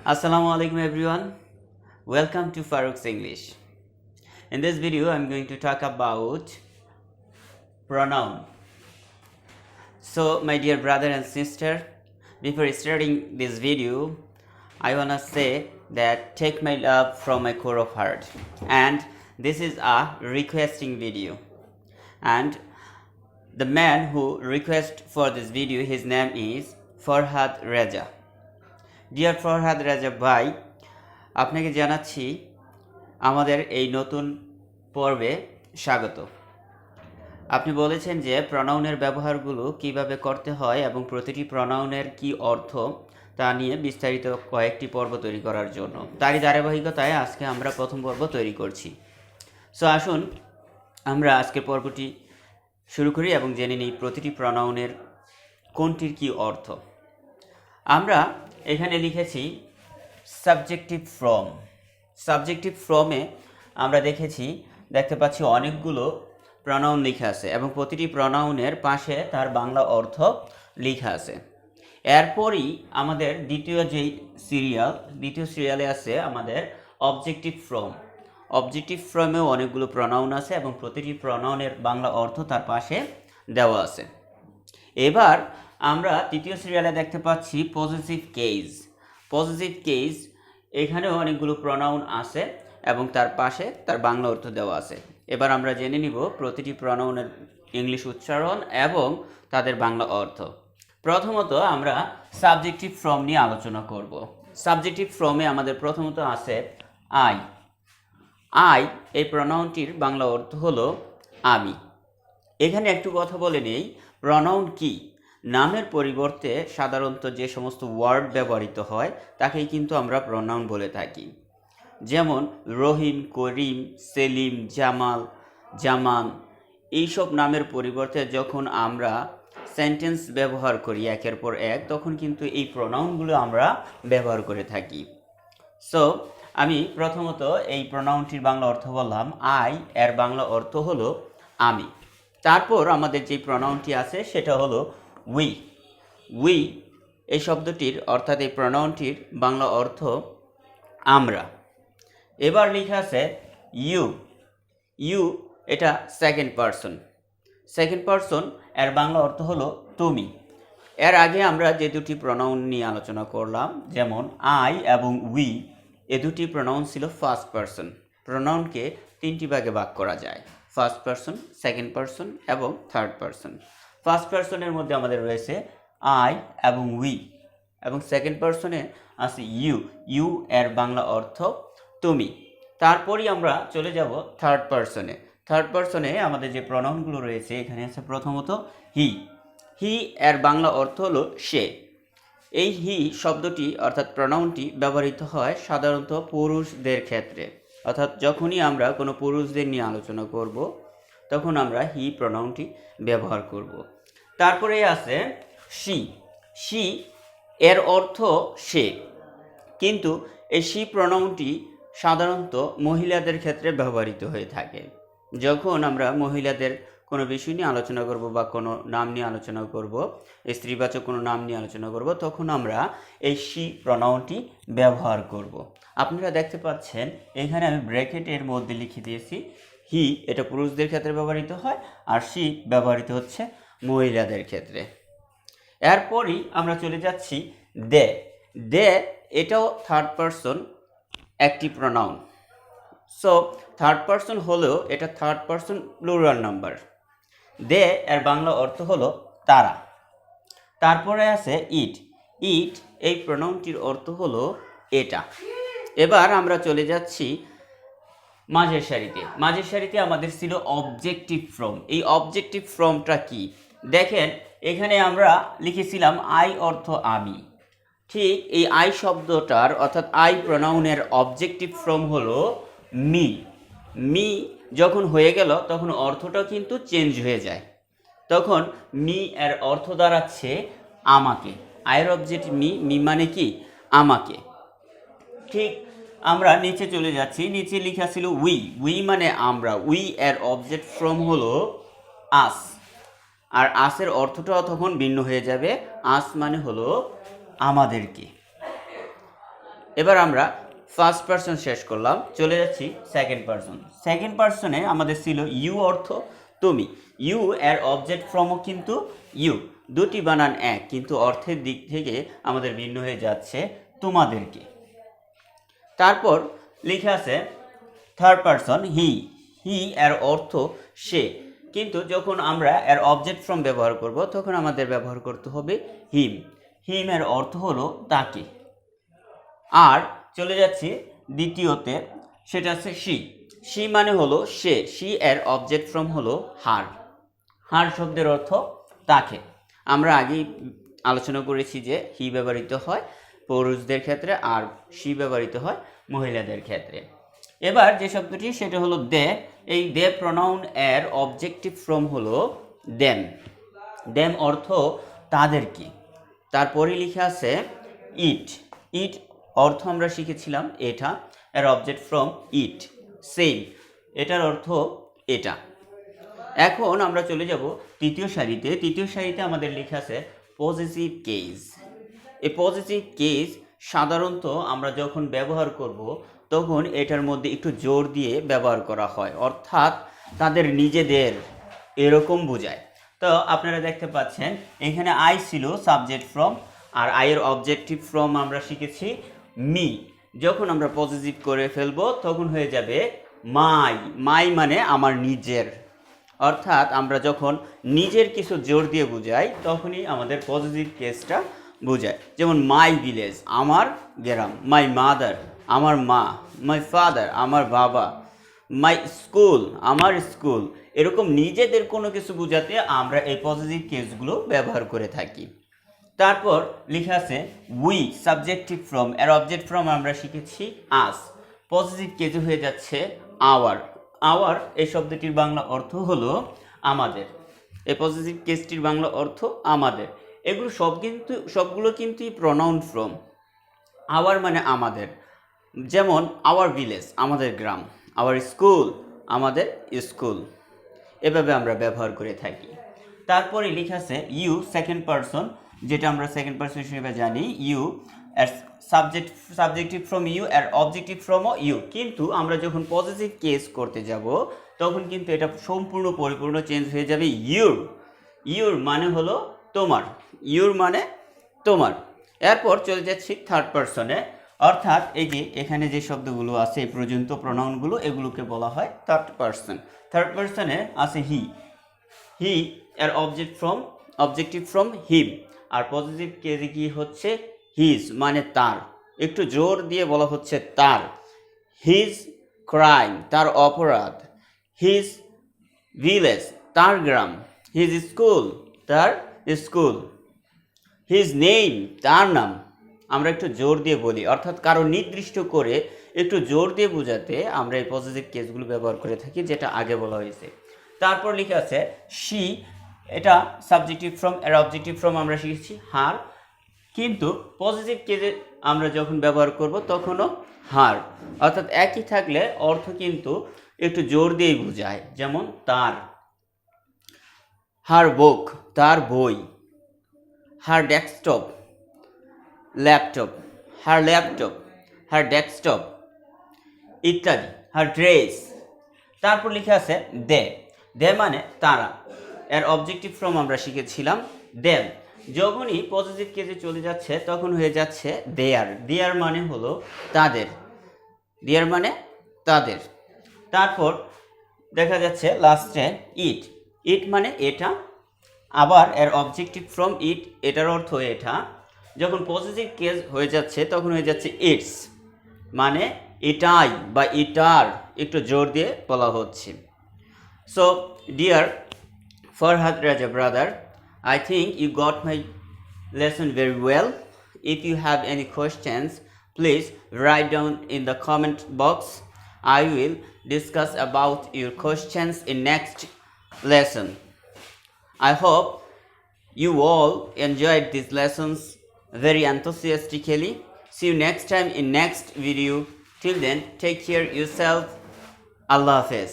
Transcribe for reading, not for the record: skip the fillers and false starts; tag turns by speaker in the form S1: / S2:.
S1: Assalamu alaikum everyone. Welcome to Faruk's English. In this video, I'm going to talk about pronoun. So, my dear brother and sister, before starting this video, I wanna say that take my love from my core of heart. And this is a requesting video. And the man who requested for this video, his name is Farhad Raja. Dear Farhad Raja ভাই, আপনাকে জানাচ্ছি আমাদের এই নতুন পর্বে স্বাগত। আপনি বলেছেন যে প্রনাউনের ব্যবহারগুলো কিভাবে করতে হয় এবং প্রতিটি প্রনাউনের কি অর্থ তা নিয়ে বিস্তারিত কয়েকটি পর্ব তৈরি করার জন্য। তারই ধারাবাহিকতায় আজকে আমরা প্রথম পর্ব তৈরি করছি। সো আসুন আমরা আজকের পর্বটি শুরু করি এবং জেনে নিই প্রতিটি প্রনাউনের কোনটির কি অর্থ। আমরা এখানে লিখেছি সাবজেক্টিভ ফ্রম। সাবজেক্টিভ ফ্রমে আমরা দেখতে পাচ্ছি অনেকগুলো প্রনাউন লেখা আছে এবং প্রতিটি প্রনাউনের পাশে তার বাংলা অর্থ লেখা আছে। এরপরই আমাদের দ্বিতীয় সিরিয়ালে আছে আমাদের অবজেক্টিভ ফ্রম। অবজেক্টিভ ফ্রমেও অনেকগুলো প্রনাউন আছে এবং প্রতিটি প্রনাউনের বাংলা অর্থ তার পাশে দেওয়া আছে। এবার আমরা তৃতীয় সিরিয়ালে দেখতে পাচ্ছি পজিটিভ কেস। পজিটিভ কেস এখানেও অনেকগুলো প্রনাউন আছে এবং তার পাশে তার বাংলা অর্থ দেওয়া আছে। এবার আমরা জেনে নিব প্রতিটি প্রনাউনের ইংলিশ উচ্চারণ এবং তাদের বাংলা অর্থ। প্রথমত আমরা সাবজেক্টিভ ফ্রম নিয়ে আলোচনা করব। সাবজেক্টিভ ফ্রমে আমাদের প্রথমত আছে আই। আই এই প্রনাউনটির বাংলা অর্থ হলো আমি। এখানে একটু কথা বলে নেই, প্রনাউন কি? নামের পরিবর্তে সাধারণত যে সমস্ত ওয়ার্ড ব্যবহৃত হয় তাকেই কিন্তু আমরা প্রনাউন বলে থাকি। যেমন রহিম, করিম, সেলিম, জামাল, জামান এইসব নামের পরিবর্তে যখন আমরা সেন্টেন্স ব্যবহার করি একের পর এক, তখন কিন্তু এই প্রনাউনগুলো আমরা ব্যবহার করে থাকি। সো আমি প্রথমত এই প্রনাউনটির বাংলা অর্থ বললাম আই, এর বাংলা অর্থ হলো আমি। তারপর আমাদের যে প্রনাউনটি আছে সেটা হলো উই। উই এই শব্দটির অর্থাৎ এই প্রনাউনটির বাংলা অর্থ আমরা। এবার লেখা আছে ইউ। ইউ এটা সেকেন্ড পারসন। সেকেন্ড পারসন এর বাংলা অর্থ হলো তুমি। এর আগে আমরা যে দুটি প্রনাউন নিয়ে আলোচনা করলাম, যেমন আই এবং উই, এ দুটি প্রনাউন ছিল ফার্স্ট পারসন। প্রনাউনকে তিনটি ভাগে ভাগ করা যায়, ফার্স্ট পারসন, সেকেন্ড পারসন এবং থার্ড পারসন। ফার্স্ট পারসনের মধ্যে আমাদের রয়েছে আই এবং উই, এবং সেকেন্ড পারসনে আছে ইউ। ইউ এর বাংলা অর্থ তুমি। তারপরই আমরা চলে যাব থার্ড পারসনে। থার্ড পারসনে আমাদের যে প্রনাউনগুলো রয়েছে এখানে আছে প্রথমত হি। হি এর বাংলা অর্থ হলো সে। এই হি শব্দটি অর্থাৎ প্রনাউনটি ব্যবহৃত হয় সাধারণত পুরুষদের ক্ষেত্রে, অর্থাৎ যখনই আমরা কোনো পুরুষদের নিয়ে আলোচনা করব তখন আমরা হি প্রনাউনটি ব্যবহার করব। তারপরে আছে শি। শি এর অর্থ সে, কিন্তু এই শি প্রনাউনটি সাধারণত মহিলাদের ক্ষেত্রে ব্যবহৃত হয়ে থাকে। যখন আমরা মহিলাদের কোনো বিষয় নিয়ে আলোচনা করব বা কোনো নাম নিয়ে আলোচনা করব, স্ত্রীবাচক কোনো নাম নিয়ে আলোচনা করব, তখন আমরা এই শি প্রনাউনটি ব্যবহার করব। আপনারা দেখতে পাচ্ছেন এখানে আমি ব্র্যাকেটের মধ্যে লিখে দিয়েছি হি, এটা পুরুষদের ক্ষেত্রে ব্যবহৃত হয়, আর শি ব্যবহৃত হচ্ছে মহিলাদের ক্ষেত্রে। এরপরই আমরা চলে যাচ্ছি দে। দে এটাও থার্ড পারসন একটি প্রনাউন। সো থার্ড পারসন হলেও এটা থার্ড পারসন প্লুরাল নাম্বার। দে এর বাংলা অর্থ হলো তারা। তারপরে আছে ইট। ইট এই প্রনাউনটির অর্থ হলো এটা। এবার আমরা চলে যাচ্ছি মাঝের সারিতে। মাঝের সারিতে আমাদের ছিল অবজেক্টিভ ফ্রম। এই অবজেক্টিভ ফ্রমটা কি? দেখেন এখানে আমরা লিখেছিলাম আই অর্থ আমি। ঠিক এই আই শব্দটার অর্থাৎ আই প্রনাউনের অবজেক্টিভ ফ্রম হলো মি। মি যখন হয়ে গেল তখন অর্থটা কিন্তু চেঞ্জ হয়ে যায়। তখন মি এর অর্থ দাঁড়াচ্ছে আমাকে। আয়ের অবজেক্ট মি, মি মানে কি? আমাকে। ঠিক আমরা নিচে চলে যাচ্ছি, নিচে লেখা ছিল উই। উই মানে আমরা। উই এর অবজেক্ট ফ্রম হলো আস, আর আসের অর্থটাও তখন ভিন্ন হয়ে যাবে। আস মানে হলো আমাদেরকে। এবার আমরা ফার্স্ট পারসন শেষ করলাম, চলে যাচ্ছি সেকেন্ড পারসন। সেকেন্ড পারসনে আমাদের ছিল ইউ অর্থ তুমি। ইউ এর অবজেক্ট ফ্রমও কিন্তু ইউ, দুটি বানান এক, কিন্তু অর্থের দিক থেকে আমাদের ভিন্ন হয়ে যাচ্ছে তোমাদেরকে। তারপর লেখা আছে থার্ড পারসন হি। হি এর অর্থ সে, কিন্তু যখন আমরা এর অবজেক্ট ফ্রম ব্যবহার করব তখন আমাদের ব্যবহার করতে হবে হিম। হিম এর অর্থ হলো তাকে। আর চলে যাচ্ছি দ্বিতীয়তে, সেটা আছে শি। শি মানে হলো সে। শি এর অবজেক্ট ফ্রম হলো হার। হার শব্দের অর্থ তাকে। আমরা আগেই আলোচনা করেছি যে হি ব্যবহৃত হয় পুরুষদের ক্ষেত্রে আর শি ব্যবহৃত হয় মহিলাদের ক্ষেত্রে। এবার যে শব্দটি সেটা হলো দে। এই দে প্রনাউন এর অবজেক্টিভ ফ্রম হলো দেম। দেম অর্থ তাদেরকে। তারপরে লেখা আছে ইট। ইট অর্থ আমরা শিখেছিলাম এটা, এর অবজেক্ট ফ্রম ইট সেম, এটার অর্থ এটা। এখন আমরা চলে যাব তৃতীয় সারিতে। তৃতীয় সারিতে আমাদের লেখা আছে পজিটিভ কেস। এই পজিটিভ কেস সাধারণত আমরা যখন ব্যবহার করব তখন এটার মধ্যে একটু জোর দিয়ে ব্যবহার করা হয়, অর্থাৎ তাদের নিজেদের এরকম বোঝায়। তো আপনারা দেখতে পাচ্ছেন এখানে আই ছিল সাবজেক্ট ফ্রম, আর আইয়ের অবজেক্টিভ ফ্রম আমরা শিখেছি মি। যখন আমরা পজিটিভ করে ফেলবো তখন হয়ে যাবে মাই। মাই মানে আমার নিজের, অর্থাৎ আমরা যখন নিজের কিছু জোর দিয়ে বুঝাই তখনই আমাদের পজিটিভ কেসটা বোঝায়। যেমন মাই ভিলেজ আমার গ্রাম, মাই মাদার আমার মা, মাই ফাদার আমার বাবা, মাই স্কুল আমার স্কুল। এরকম নিজেদের কোনো কিছু বোঝাতে আমরা এই পজিটিভ কেসগুলো ব্যবহার করে থাকি। তারপর লেখা আছে উই সাবজেক্টিভ ফ্রম, এর অবজেক্ট ফ্রম আমরা শিখেছি আস। পজিটিভ কেস হয়ে যাচ্ছে আওয়ার। আওয়ার এই শব্দটির বাংলা অর্থ হলো আমাদের। এই পজিটিভ কেসটির বাংলা অর্থ আমাদের। এগুলো সবগুলো কিন্তু প্রনাউন ফ্রম। আওয়ার মানে আমাদের, যেমন আওয়ার ভিলেজ আমাদের গ্রাম, আওয়ার স্কুল আমাদের স্কুল, এভাবে আমরা ব্যবহার করে থাকি। তারপরে লেখা আছে ইউ সেকেন্ড পারসন, যেটা আমরা সেকেন্ড পারসন হিসেবে জানি। ইউ এর সাবজেক্টিভ ফ্রম ইউ, এর অবজেক্টিভ ফ্রমও ইউ, কিন্তু আমরা যখন পজিটিভ কেস করতে যাব তখন কিন্তু এটা সম্পূর্ণ পরিপূর্ণ চেঞ্জ হয়ে যাবে ইউর। ইউর মানে হলো তোমার, ইউর মানে তোমার। এরপর চলে যাচ্ছি থার্ড পারসনে, অর্থাৎ এই যে এখানে যে শব্দগুলো আছে এই পর্যন্ত প্রনাউনগুলো, এগুলোকে বলা হয় থার্ড পারসন। থার্ড পারসনে আছে হি। হি এর অবজেক্টিভ ফ্রম হিম, আর পজিটিভ কেসে কি হচ্ছে হিজ মানে তার, একটু জোর দিয়ে বলা হচ্ছে তার। হিজ ক্রাইম তার অপরাধ, হিজ ভিলেজ তার গ্রাম, হিজ স্কুল তার স্কুল, হিজ নেম তার নাম। আমরা একটু জোর দিয়ে বলি, অর্থাৎ কারো নির্দিষ্ট করে একটু জোর দিয়ে বোঝাতে আমরা এই পজিটিভ কেসগুলো ব্যবহার করে থাকি, যেটা আগে বলা হয়েছে। তারপর লেখা আছে শি, এটা সাবজেক্টিভ ফ্রম, এর অবজেক্টিভ ফ্রম আমরা শিখেছি হার, কিন্তু পজিটিভ কেসে আমরা যখন ব্যবহার করব তখনও হার, অর্থাৎ একই থাকলে অর্থ কিন্তু একটু জোর দিয়েই বোঝায়। যেমন তার, হার বুক তার বই, হার ডেস্কটপ ল্যাপটপ, হার ল্যাপটপ হার ডেস্কটপ ইত্যাদি, হার ড্রেস। তারপর লেখা আছে দে। দে মানে তারা, এর অবজেক্টিভ ফ্রম আমরা শিখেছিলাম দেম। যখনই পজিটিভ কেসে চলে যাচ্ছে তখন হয়ে যাচ্ছে দেয়ার। দেয়ার মানে হলো তাদের, দেয়ার মানে তাদের। তারপর দেখা যাচ্ছে লাস্টে ইট। ইট মানে এটা, আবার এর অবজেক্টিভ ফ্রম ইট, এটার অর্থ এটা। যখন পজিটিভ কেস হয়ে যাচ্ছে তখন হয়ে যাচ্ছে ইটস, মানে এটাই বা এটার, একটু জোর দিয়ে বলা হচ্ছে। So dear Farhad Raja brother, I think you got my lesson very well. If you have any questions, please write down in the comment box. I will discuss about your questions in next lesson. I hope you all enjoyed these lessons very enthusiastically. See you next time in next video. Till then, take care yourself. Allah Hafiz.